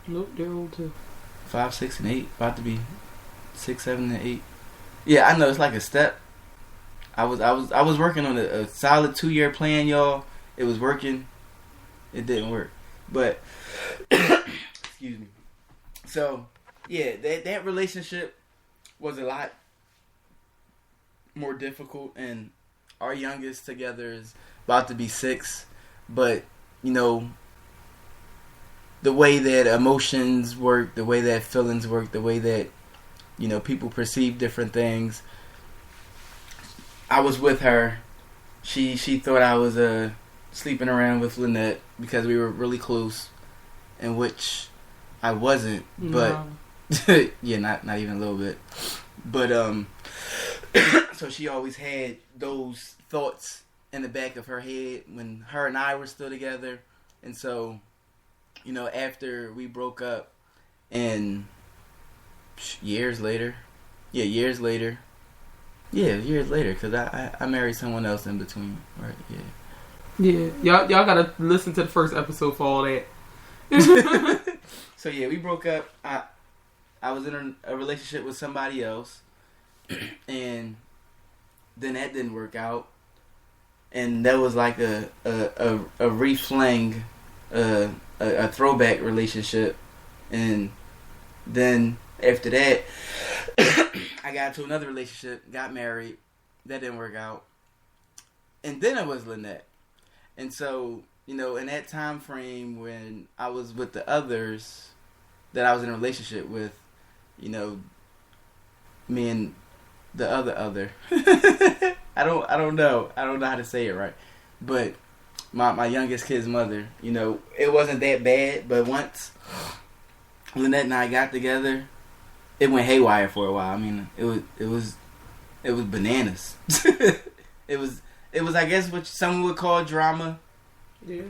Nope, they're old too. 5, 6, and 8. About to be 6, 7, and 8. Yeah, I know it's like a step. I was working on a solid 2-year plan, y'all. It was working. It didn't work, but excuse me. So yeah, that relationship was a lot more difficult, and our youngest together is about to be 6. But the way that emotions work, the way that feelings work, the way that people perceive different things. I was with her. She thought I was sleeping around with Lynette because we were really close, in which I wasn't. But yeah, not even a little bit. But so she always had those thoughts in the back of her head when her and I were still together. And so, after we broke up, and years later, because I married someone else in between, right? Yeah, y'all gotta listen to the first episode for all that. So yeah, we broke up. I was in a relationship with somebody else, and then that didn't work out, and that was like a reflang, a throwback relationship, and then after that, I got into another relationship, got married, that didn't work out, and then it was Lynette, and so in that time frame when I was with the others that I was in a relationship with, me and the other. I don't know how to say it right, but my youngest kid's mother. It wasn't that bad, but once Lynette and I got together, it went haywire for a while. I mean, it was bananas. it was I guess what someone would call drama. Yeah.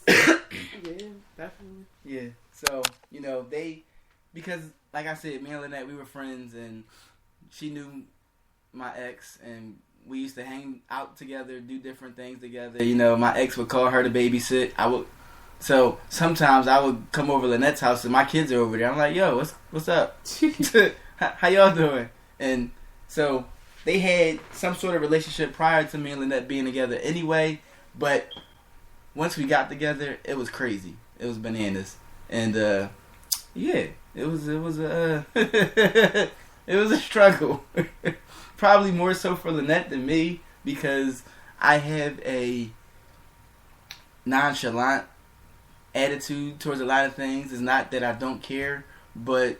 Yeah, definitely. Yeah. So because like I said, me and Lynette, we were friends, and she knew my ex, and we used to hang out together, do different things together. My ex would call her to babysit. So sometimes I would come over to Lynette's house, and my kids are over there. I'm like, yo, what's up? How y'all doing? And so they had some sort of relationship prior to me and Lynette being together anyway. But once we got together, it was crazy. It was bananas. And yeah, it was a it was a struggle. Probably more so for Lynette than me, because I have a nonchalant attitude towards a lot of things. It's not that I don't care, but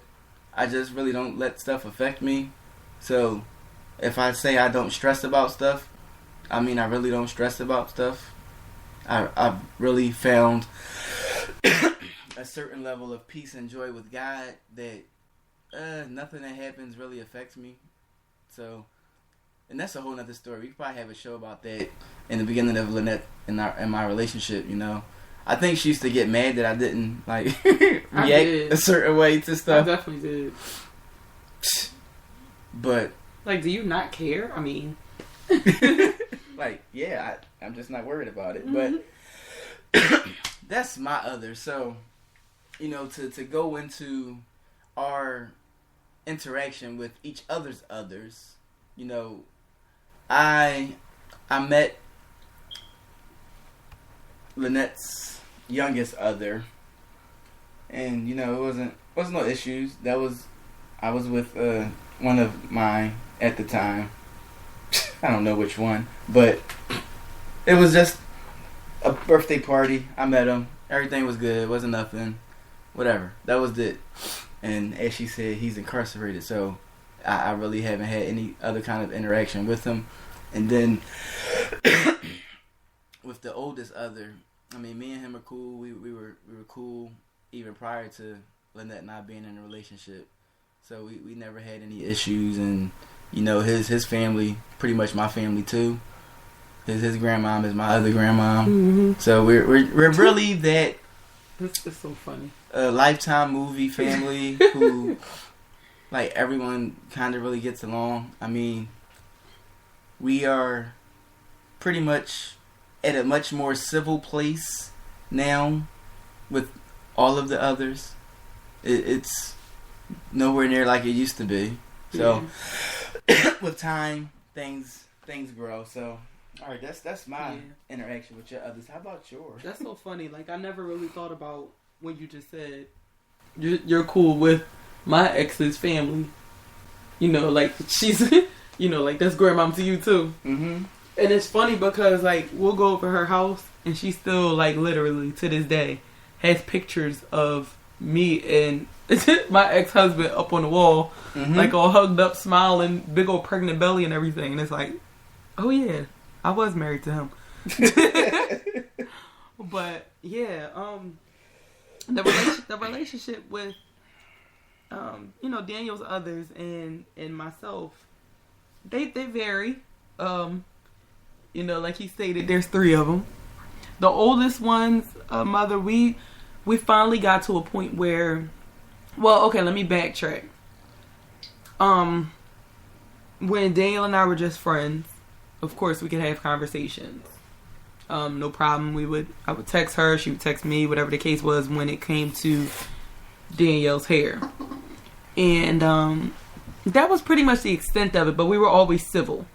I just really don't let stuff affect me. So if I say I don't stress about stuff, I mean I really don't stress about stuff. I've really found a certain level of peace and joy with God that nothing that happens really affects me. So, and that's a whole nother story. We could probably have a show about that in the beginning of Lynette and my relationship. I think she used to get mad that I didn't react a certain way to stuff. I definitely did. But do you not care? I mean, yeah, I'm just not worried about it. Mm-hmm. But that's my other. So, to go into our interaction with each other's others, I met Lynette's youngest other, and it wasn't no issues. I was with one of mine at the time. I don't know which one, but it was just a birthday party. I met him. Everything was good. It wasn't nothing. Whatever. That was it. And as she said, he's incarcerated, so I really haven't had any other kind of interaction with him. And then with the oldest other, I mean, me and him are cool. We were cool even prior to Lynette and I being in a relationship. So we never had any issues, and his family, pretty much my family too. His grandmom is my other grandmom. Mm-hmm. So we're really that. This is so funny. A Lifetime movie family who, everyone kind of really gets along. I mean, we are pretty much at a much more civil place now with all of the others. it's nowhere near like it used to be. So with time, things grow. So all right, that's my interaction with your others. How about yours? That's so funny. Like I never really thought about what you just said. You're cool with my ex's family. You know, like she's, you know, like that's grandmom to you too. Mm-hmm. And it's funny because like we'll go over her house and she still like literally to this day has pictures of me and my ex-husband up on the wall, like all hugged up, smiling, big old pregnant belly and everything. And it's like, oh yeah, I was married to him. But yeah, the relationship with you know, Daniel's others and myself, they vary. You know, like he stated, there's 3 of them. The oldest one's mother, we finally got to a point where, well, okay, let me backtrack. When Daniel and I were just friends, of course we could have conversations. No problem. I would text her, she would text me, whatever the case was when it came to Danielle's hair. And that was pretty much the extent of it, but we were always civil.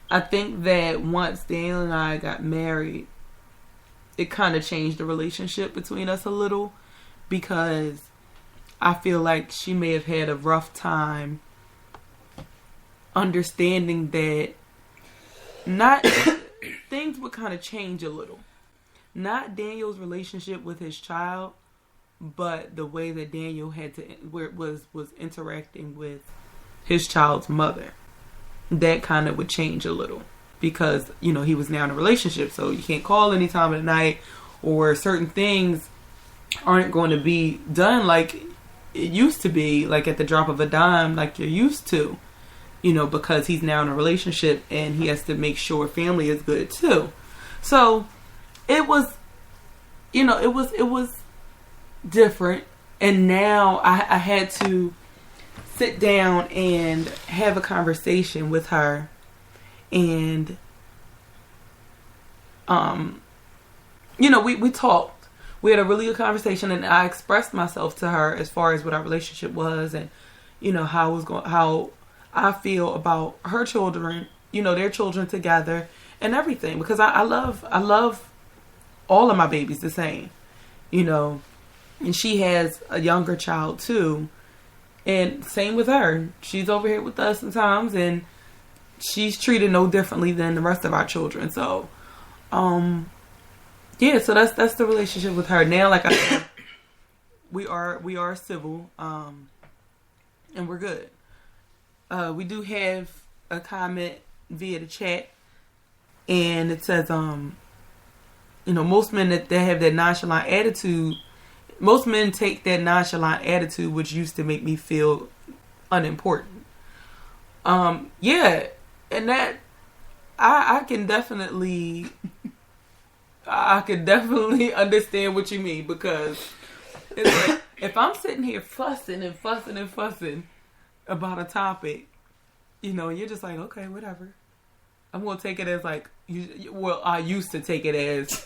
I think that once Daniel and I got married, it kind of changed the relationship between us a little, because I feel like she may have had a rough time understanding that things would kind of change a little. Not Daniel's relationship with his child, but the way that Daniel was interacting with his child's mother. That kind of would change a little, because, you know, he was now in a relationship, so you can't call any time of the night, or certain things aren't going to be done like it used to be, like at the drop of a dime, like you're used to, you know, because he's now in a relationship and he has to make sure family is good too. So it was, you know, it was different. And now I had to sit down and have a conversation with her, and you know, we talked. We had a really good conversation, and I expressed myself to her as far as what our relationship was, and you know how I feel about her children, you know, their children together and everything, because I love all of my babies the same, you know. And she has a younger child too, and same with her. She's over here with us sometimes, and she's treated no differently than the rest of our children. So, yeah. So that's the relationship with her now. Like I said, we are civil, and we're good. We do have a comment via the chat, and it says, you know, most men that have that nonchalant attitude. Most men take that nonchalant attitude, which used to make me feel unimportant. Yeah, and that I can definitely understand what you mean, because it's like, if I'm sitting here fussing about a topic, you know, you're just like, okay, whatever. I'm gonna take it as like, I used to take it as,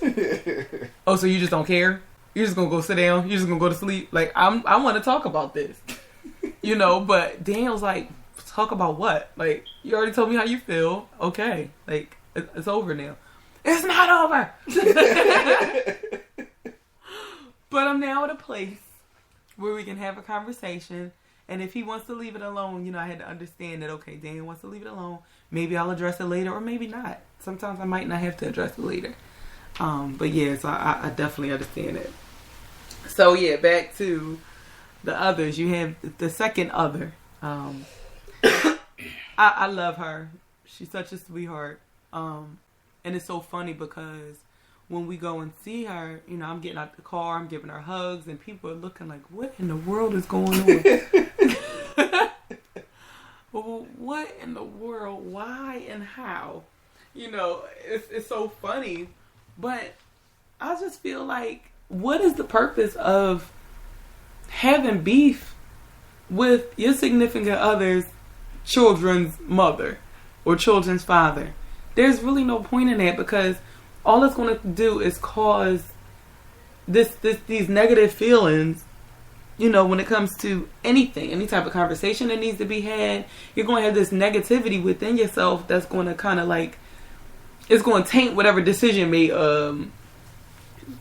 oh, so you just don't care? You're just gonna go sit down. You're just gonna go to sleep. Like, I want to talk about this, you know. But Daniel's like, talk about what? Like, you already told me how you feel. Okay, like it's over now. It's not over. But I'm now at a place where we can have a conversation. And if he wants to leave it alone, you know, I had to understand that. Okay, Daniel wants to leave it alone. Maybe I'll address it later, or maybe not. Sometimes I might not have to address it later. But yeah, so I definitely understand it. So yeah, back to the others. You have the second other. I love her. She's such a sweetheart. And it's so funny because when we go and see her, you know, I'm getting out the car, I'm giving her hugs, and people are looking like, what in the world is going on? Well, what in the world? Why and how? You know, it's so funny. But I just feel like, what is the purpose of having beef with your significant other's children's mother or children's father? There's really no point in that, because all it's going to do is cause these negative feelings, when it comes to anything, any type of conversation that needs to be had, you're going to have this negativity within yourself that's going to kind of like, it's going to taint whatever decision may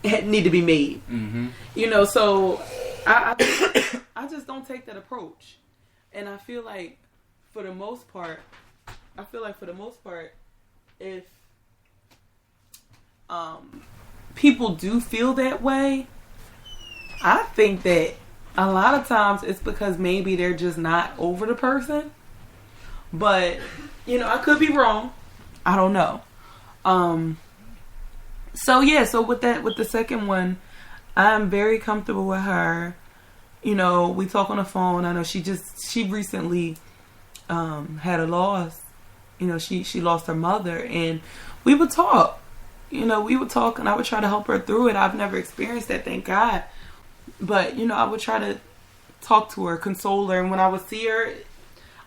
need to be made. Mm-hmm. So I just don't take that approach. And I feel like for the most part, if people do feel that way, I think that a lot of times it's because maybe they're just not over the person. But, I could be wrong. I don't know. So with the second one, I'm very comfortable with her. We talk on the phone. I know she recently had a loss. She lost her mother, and we would talk. And I would try to help her through it. I've never experienced that, thank God. But, I would try to talk to her, console her. And when I would see her,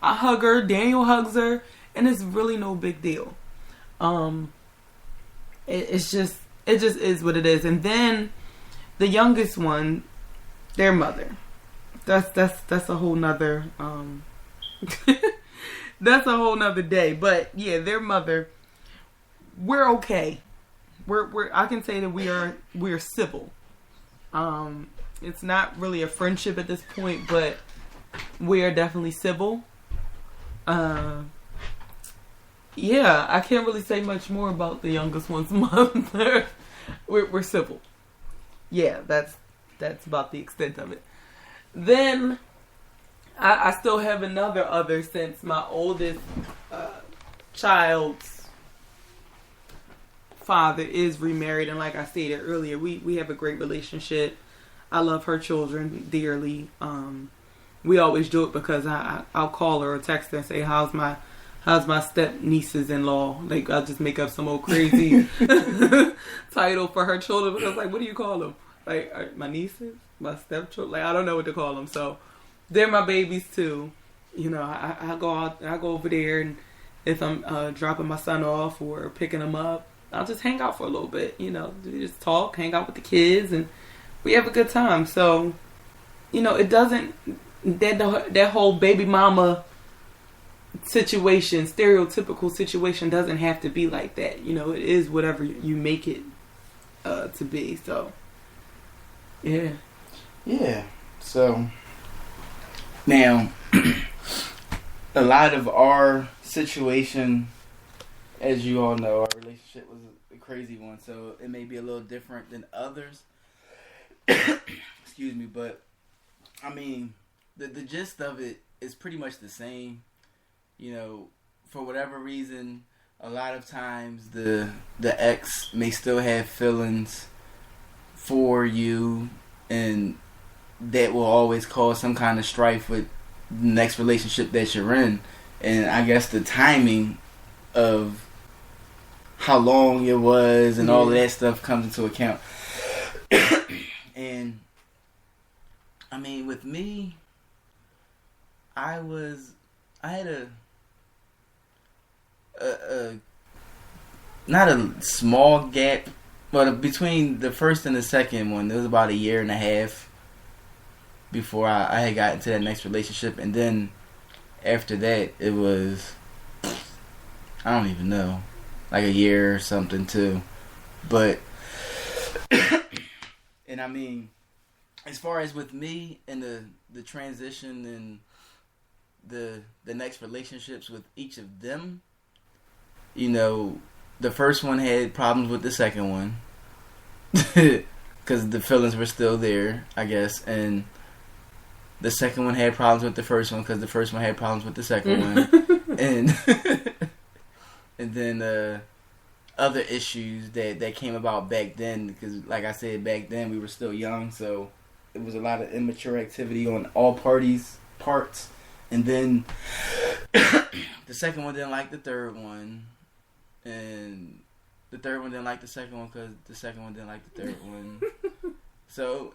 I hug her. Daniel hugs her. And it's really no big deal. It just is what it is. And then the youngest one, their mother. That's a whole nother, that's a whole nother day. But yeah, their mother, we're okay. I can say that we're civil. It's not really a friendship at this point, but we are definitely civil. Yeah, I can't really say much more about the youngest one's mother. We're civil. Yeah, that's about the extent of it. Then I still have another since my oldest child's father is remarried, and like I stated earlier, we have a great relationship. I love her children dearly. We always joke because I'll call her or text her and say, how's my step nieces in law? Like, I'll just make up some old crazy title for her children, because like, what do you call them? Like, my nieces, my stepchildren, like, I don't know what to call them. So they're my babies too. I go over there, and if I'm dropping my son off or picking him up, I'll just hang out for a little bit. We just talk, hang out with the kids, and we have a good time. So, it doesn't, that whole baby mama situation, stereotypical situation, doesn't have to be like that. It is whatever you make it to be. So, yeah. Yeah. So, now, a lot of our situation, as you all know, our relationship was a crazy one, so it may be a little different than others. Excuse me, but I mean, the gist of it is pretty much the same. For whatever reason, a lot of times the ex may still have feelings for you, and that will always cause some kind of strife with the next relationship that you're in. And I guess the timing of how long it was and all of that stuff comes into account. And I mean, with me, I had a not a small gap, but between the first and the second one, there was about a year and a half before I had got into that next relationship. And then after that, it was, I don't even know, like a year or something too. But and I mean, as far as with me and the transition and the next relationships with each of them, the first one had problems with the second one because the feelings were still there, I guess, and the second one had problems with the first one because the first one had problems with the second one, and then other issues that came about back then, because like I said, back then we were still young, so it was a lot of immature activity on all parties' parts. And then the second one didn't like the third one, and the third one didn't like the second one because the second one didn't like the third one. So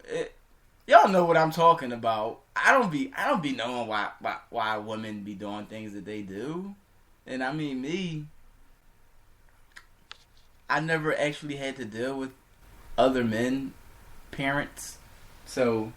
y'all know what I'm talking about. I don't be knowing why women be doing things that they do. And I mean, me, I never actually had to deal with other men, parents. So